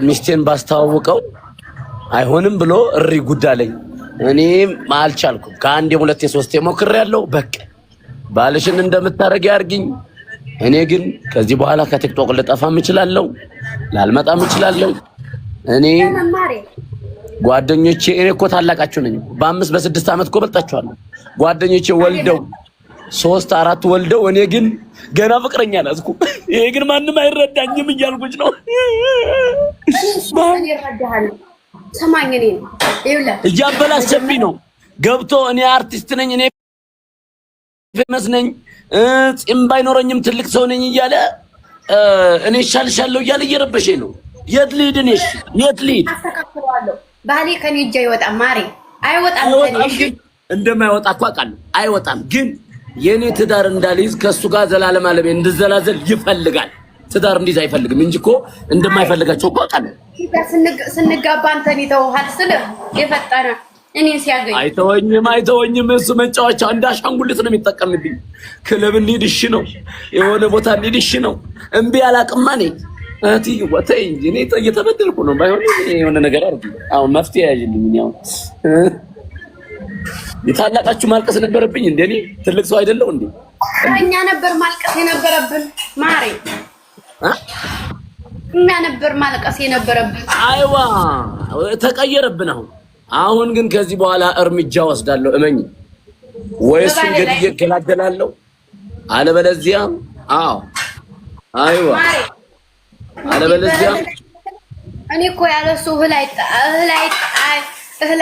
ሚስቴን ባስተዋውቀው አይሆንም ብሎ እሪ ጉዳለኝ። እኔ አልቻልኩም። ከአንዴ ሁለቴ ሶስቴ ሞክሬያለሁ። በቃ ባልሽን እንደምታረግ ያርግኝ። እኔ ግን ከዚህ በኋላ ከቲክቶክ ልጠፋም እችላለሁ፣ ላልመጣም እችላለሁ። እኔ ጓደኞቼ እኔ እኮ ታላቃችሁ ነኝ። በ5 በ6 አመት እኮ በልጣችኋለሁ። ጓደኞቼ ወልደው 3 4 ወልደው እኔ ግን ገና ፍቅረኛ ናዝኩ። ይሄ ግን ማንም አይረዳኝም እያልኩኝ ነው። ማን ይረዳሃል? ሰማኝ እኔ ይውላ እያበላሸብኝ ነው ገብቶ እኔ አርቲስት ነኝ፣ እኔ ፌመስ ነኝ፣ ጺም ባይኖረኝም ትልቅ ሰው ነኝ እያለ እኔ ሻልሻለሁ እያለ እየረበሸኝ ነው። የት ልሂድ? እኔ የት ልሂድ? አስተካክለዋለሁ። ባሌ ከኔ እጅ አይወጣም። ማሬ አይወጣም። እንደማይወጣ እኮ አውቃለሁ። አይወጣም ግን የኔ ትዳር እንዳልይዝ ከሱ ጋር ዘላለም ዓለም እንድዘላዘል ይፈልጋል። ትዳር እንዲዝ አይፈልግም እንጂ እኮ እንደማይፈልጋቸው እኮ አውቃለሁ። ስንጋባ አንተን ይተውሃል ስለ የፈጠረ እኔን ሲያገኝ አይተወኝም። እሱ መጫወቻ እንዳሻንጉልት ነው የሚጠቀምብኝ። ክለብ እንሂድ እሺ ነው፣ የሆነ ቦታ እንሂድ እሺ ነው። እምቢ አላቅማ ነኝ አቲ ወተይ እንጂ እኔ እየተበደልኩ ነው። ባይሆን የሆነ ነገር አድርጊ። አሁን መፍትሄ ያዥልኝ። ያው የታላቃችሁ ማልቀስ ነበረብኝ እንዴ? እኔ ትልቅ ሰው አይደለው እንዴ? እኛ ነበር ማልቀስ የነበረብን ማሬ፣ እኛ ነበር ማልቀስ የነበረብን። አይዋ ተቀየረብን። አሁን ግን ከዚህ በኋላ እርምጃ ወስዳለሁ። እመኝ ወይስ እንግዲህ እገላገላለሁ፣ አለበለዚያ አይዋ አለበለዚያ እኔ እኮ ያለሱ እህል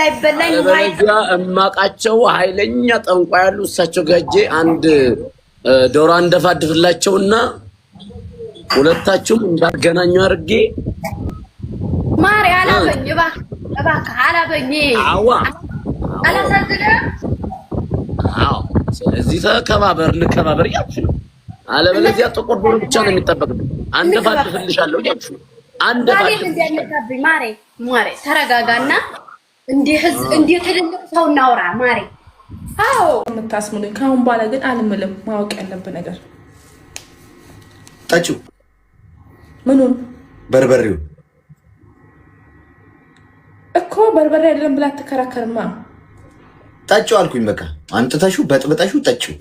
አይበላኝ። አለበለዚያ እማቃቸው ኃይለኛ ጠንቋይ ያሉ እሳቸው ጋጄ አንድ ዶሮ እንደፋድፍላቸውና ሁለታችሁም እንዳገናኙ አድርጌ ማሪ አላበኝ እባክህ አላበኝ። አላሳዝንም። ስለዚህ እንከባበር እያልኩሽ ነው። አለበለዚያ ጥቁር ዶሮ ብቻ ነው የሚጠበቅብኝ። አንደፋድፍልሻለሁ እያልኩሽ ነው። አንደፋድፍልሻለሁ። ማሬ ተረጋጋና እንዲህ ትልልቅ ሰው እናውራ ማሬ። የምታስሙልኝ ከአሁን በኋላ ግን አልምልም። ማወቅ ያለብን ነገር ጠጪው ምኑን በርበሬው እኮ በርበሬ አይደለም ብላ አትከራከርማ። ጠጪው አልኩኝ። በቃ አንጥተሽው በጥብጠሽው ጠጪው።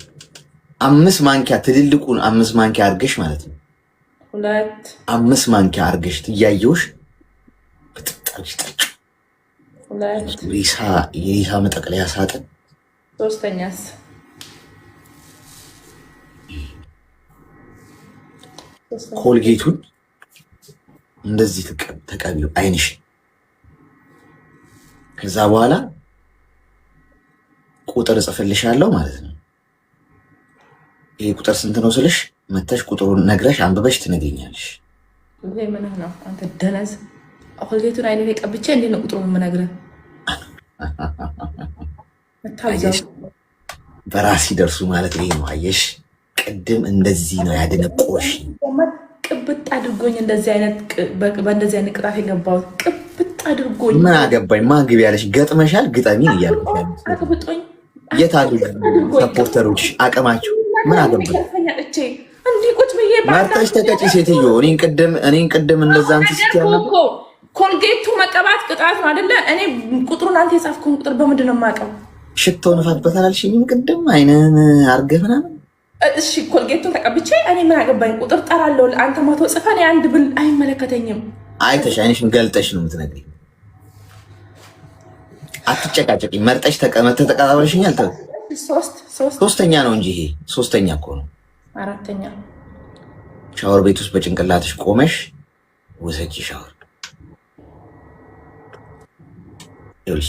5 ማንኪያ ትልልቁን 5 ማንኪያ አርገሽ ማለት ነው። 5 ማንኪያ አርገሽ ትያየውሽ በጥጣሽ ጠጪው። የሪሳ መጠቅለያ ሳጥን። ሶስተኛስ ኮልጌቱን እንደዚህ ተቀቢው አይንሽ። ከዛ በኋላ ቁጥር እጽፍልሻለሁ ማለት ነው። ይሄ ቁጥር ስንት ነው ስልሽ መተሽ ቁጥሩን ነግረሽ አንብበሽ ትነግሪኛለሽ። ይሄ ምን ነው አንተ ደነዝ? ኮልጌቱን አይኔ ላይ ቀብቼ እንዴት ነው ቁጥሩን የምነግርህ? በራስ ይደርሱ ማለት ይሄ ነው። አየሽ ቅድም እንደዚህ ነው ያደነቆሽ። ቅብጥ አድርጎኝ በእንደዚህ አይነት ቅጣት የገባሁት ቅብጥ አድርጎኝ። ምን አገባኝ? ማግቢ ያለሽ ገጥመሻል። ግጠሚን እያልኩ አቅብጦኝ። የት አሉ ሰፖርተሮች አቅማችሁ? ምን አገባኝ? እንዲህ ቁጭ ብዬ ማርታሽ ተቀጪ ሴትዮ። እኔን ቅድም እንደዛ አንስት ያለው ኮልጌቱ መቀባት ቅጣት ነው አይደለ? እኔ ቁጥሩን አንተ የጻፍከውን ቁጥር በምንድን ነው የማውቀው? ሽቶ ነፋትበታል አልሽኝም ቅድም አይነን አርገህ ምናምን። እሺ ኮልጌቱን ተቀብቼ እኔ ምን አገባኝ? ቁጥር ጠራለሁ። አንተ ማቶ ጽፈን አንድ ብል አይመለከተኝም። አይተሽ አይንሽን ገልጠሽ ነው የምትነግሪኝ። አትጨቃጨቂ። መርጠሽ ተቀባበልሽኛል። ሶስተኛ ነው እንጂ ይሄ ሶስተኛ እኮ ነው። አራተኛ ሻወር ቤት ውስጥ በጭንቅላትሽ ቆመሽ ወሰጂ ሻወር።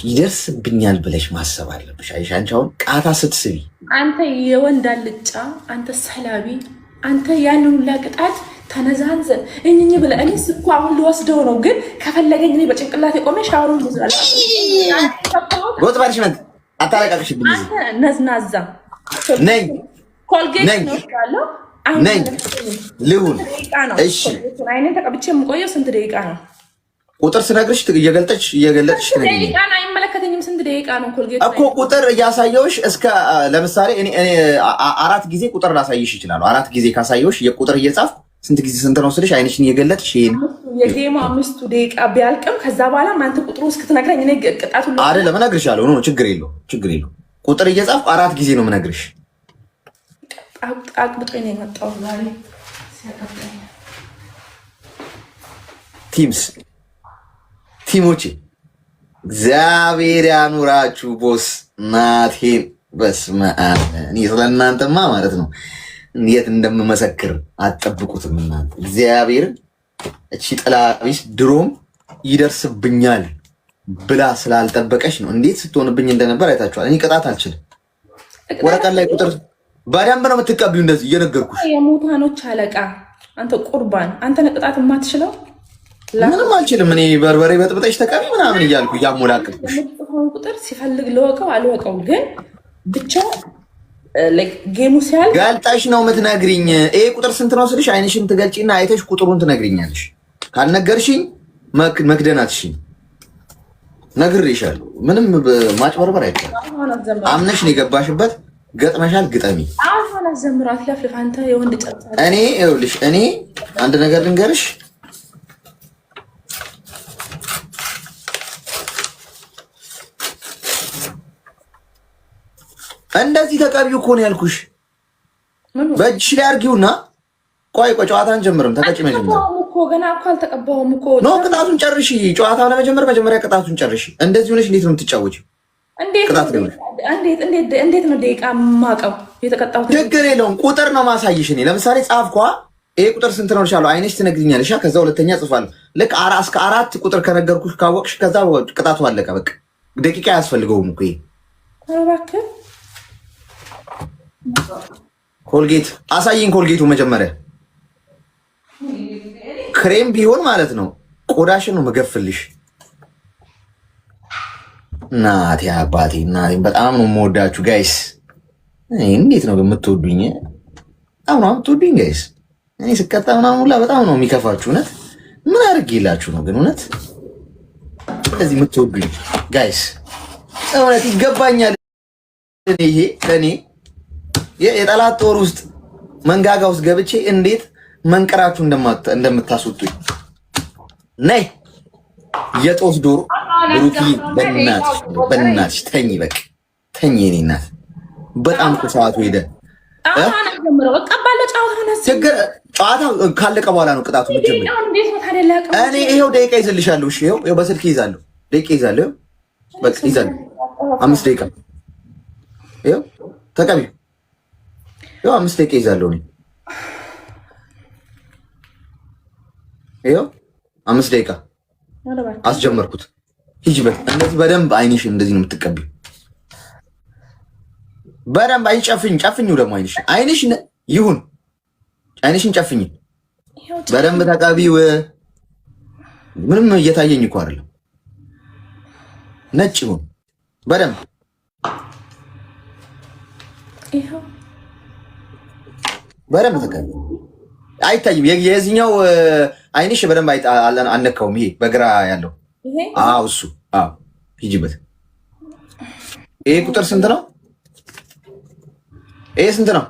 ይደርስብኛል ብለሽ ማሰብ አለብሽ። አይሽ አንቺ አሁን ቃታ ስትስቢ አንተ የወንድ አልጫ፣ አንተ ሰላቢ፣ አንተ ያንን ሁላ ቅጣት ተነዛንዘን እኝኝ ብለህ እኔ እኮ አሁን ልወስደው ነው፣ ግን ከፈለገኝ እኔ በጭንቅላት የቆመ ሻወሩን ይዝራል። ጎጥ ባልሽ ማለት አታለቃቅሽብኝ። አንተ ነዝናዛ ነኝ ኮልጌት ነው ያለው። ነኝ ልሁን። እሺ አይኔን ተቀብቼ የምቆየው ስንት ደቂቃ ነው? ቁጥር ስነግርሽ እየገለጥሽ ደቂቃ ነው። አይመለከተኝም። ስንት ደቂቃ ነው? ኮልጌት እኮ ቁጥር እያሳየውሽ እስከ ለምሳሌ እኔ 4 ጊዜ ቁጥር ላሳይሽ ይችላል። 4 ጊዜ ካሳየውሽ የቁጥር እየጻፍኩ ስንት ጊዜ ስንት ነው ስልሽ አይንሽን እየገለጥሽ ይሄን የጌሙ 5 ደቂቃ ቢያልቅም ከዛ በኋላ አንተ ቁጥሩ እስክትነግረኝ እኔ ቅጣቱ አይደለም እነግርሻለሁ። ነው ችግር የለው። ቁጥር እየጻፍኩ 4 ጊዜ ነው የምነግርሽ። አቅብጦኝ ነው የመጣው ዛሬ ሲያቀብጠኝ። ቲሞቼ እግዚአብሔር ያኑራችሁ። ቦስ ናቴን በስመ አብ እኔ ስለእናንተማ ማለት ነው እንዴት እንደምመሰክር አትጠብቁትም እናንተ። እግዚአብሔር እቺ ጥላቢስ ድሮም ይደርስብኛል ብላ ስላልጠበቀሽ ነው እንዴት ስትሆንብኝ እንደነበር አይታችኋል። እኔ ቅጣት አልችልም። ወረቀት ላይ ቁጥር በደንብ ነው የምትቀቢው። እንደዚህ እየነገርኩሽ የሙታኖች አለቃ አንተ ቁርባን አንተ ቅጣት የማትችለው ምንም አልችልም። እኔ በርበሬ በጥብጠሽ ተቀቢ ምናምን እያልኩ እያሞላቅኩሽ ቁጥር ሲፈልግ ለወቀው አልወቀው ግን ብቻ ጌሙ ሲያል ገልጣሽ ነው የምትነግሪኝ። ይሄ ቁጥር ስንት ነው ስልሽ አይንሽን ትገልጪና አይተሽ ቁጥሩን ትነግሪኛለሽ። ካልነገርሽኝ መክደናትሽኝ ነግሬሻለሁ። ምንም ማጭበርበር አይቻልም። አምነሽ ነው የገባሽበት። ገጥመሻል፣ ግጠሚ። አሁን አዘምራት ለፍልፍ አንተ የወንድ ጨርጫ እኔ ይኸውልሽ፣ እኔ አንድ ነገር ልንገርሽ። እንደዚህ ተቀቢው እኮ ነው ያልኩሽ። በእጅሽ ላይ አድርጊውና ቆይ ጨዋታን ጀምርም ተቀጭ መጀመር እኮ ገና እኮ አልተቀባሁም እኮ ኖ ቅጣቱን ጨርሺ። ጨዋታውን ለመጀመር መጀመሪያ ቅጣቱን ጨርሺ። እንደዚህ ሆነሽ እንዴት ነው የምትጫወቺው? እንዴት ነው ደቂቃ ማቀው የተቀጣሁት? ችግር የለውም ቁጥር ነው ማሳይሽ። እኔ ለምሳሌ ጻፍኳ ይሄ ቁጥር ስንት ነው ልሻለሁ። አይነሽ ትነግሪኛለሽ። ከዛ ሁለተኛ ጽፋለሁ። ልክ እስከ 4 ቁጥር ከነገርኩሽ ካወቅሽ ከዛ ቅጣቱ አለቀ። በቃ ደቂቃ አያስፈልገውም እኮ ይሄ። እባክህ ኮልጌት አሳይኝ። ኮልጌቱ መጀመሪያ ክሬም ቢሆን ማለት ነው ቆዳሽን ነው መገፍልሽ። እናቴ አባቴ እናቴ በጣም ነው የምወዳችሁ ጋይስ። እንዴት ነው የምትወዱኝ? በጣም ነው የምትወዱኝ ጋይስ። እኔ ስቀጣ ምናምን ሁላ በጣም ነው የሚከፋችሁ። እውነት ምን አድርጌላችሁ ነው ግን እውነት እንደዚህ የምትወዱኝ ጋይስ? እውነት ይገባኛል። ይሄ ለእኔ የጠላት ጦር ውስጥ መንጋጋ ውስጥ ገብቼ እንዴት መንቀራችሁ እንደምታስወጡኝ። ነይ የጦስ ዶሮ ብሩኪ፣ በእናትሽ ተኝ፣ በቃ ተኝ። የኔ እናት በጣም ሰዓቱ ሄደ። ጨዋታ ካለቀ በኋላ ነው ቅጣቱ የምትጀምሪው። እኔ ይኸው ደቂቃ ይዝልሻለሁ። እሺ ይኸው በስልክ ይዛለሁ፣ ደቂቃ ይዛለሁ። በቃ ይዛለሁ 5 ደቂቃ። ይኸው ተቀቢው። ይኸው 5 ደቂቃ ይዛለሁ እኔ። ይኸው 5 ደቂቃ አስጀመርኩት። ሂጂበት። እንደዚህ በደንብ አይንሽ እንደዚህ ነው የምትቀቢው። በደንብ አይጨፍኝ። ጨፍኝው ደግሞ አይንሽ ይሁን። አይንሽን ጨፍኝ። በደንብ ተቀቢው። ምንም እየታየኝ እኮ አይደለም። ነጭ ይሁን በደንብ በደንብ ተቀቢ። አይታይም። የዚህኛው አይንሽ በደንብ አልነካውም። ይሄ በግራ ያለው አዎ፣ እሱ አዎ። ሂጂበት። ይሄ ቁጥር ስንት ነው? ይሄ ስንት ነው?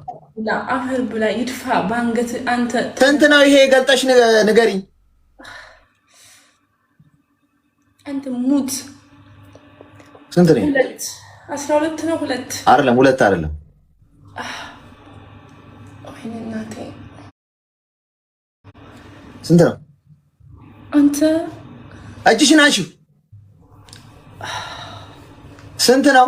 ለአህር ብላ ይድፋ ባንገት። አንተ ስንት ነው ይሄ? ገልጠሽ ንገሪኝ። አንተ ሙት። ስንት ነው? 12 ነው። 2 አይደለም፣ 2 አይደለም። ስንት ነው? አንተ እጅሽን አንሺው። ስንት ነው?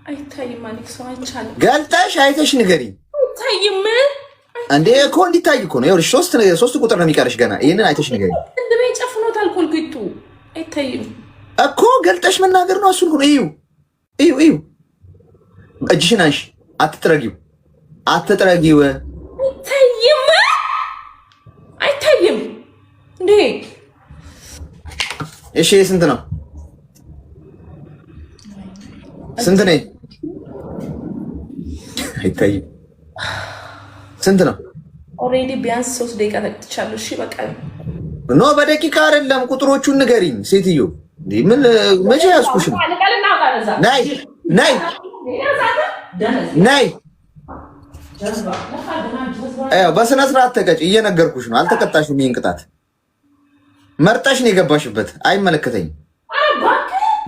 አይታይም። አሌክስ አይቻልም። ገልጠሽ አይተሽ ንገሪኝ። አይታይም እንዴ እኮ እንዲታይ እኮ ነው። ይኸውልሽ 3 ቁጥር ነው የሚቀርሽ ገና። ይሄንን አይተሽ ንገሪኝ። እንደምን ጨፍኖታል። ኮልኩቱ አይታይም እኮ ገልጠሽ መናገር ነው። እሱን ነው። እዩ። እጅሽን አንሺ። አትጥረጊው። አይታይም እንዴ። እሺ ስንት ነው? ስንት ነው? አይታይም። ስንት ነው? ኦሬዲ ቢያንስ 3 ደቂቃ ተቀጥቻለሁ። እሺ በቃ ኖ በደቂቃ አይደለም። ቁጥሮቹን ንገሪኝ ሴትዮ። ምን መቼ ያዝኩሽ? ነይ በስነ ስርዓት ተቀጭ። እየነገርኩሽ ነው። አልተቀጣሽም። ይሄን ቅጣት መርጠሽ ነው የገባሽበት። አይመለከተኝም።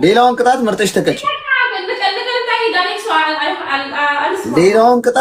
ሌላውን ቅጣት መርጠሽ ተቀጭ። ሌላውን ቅጣት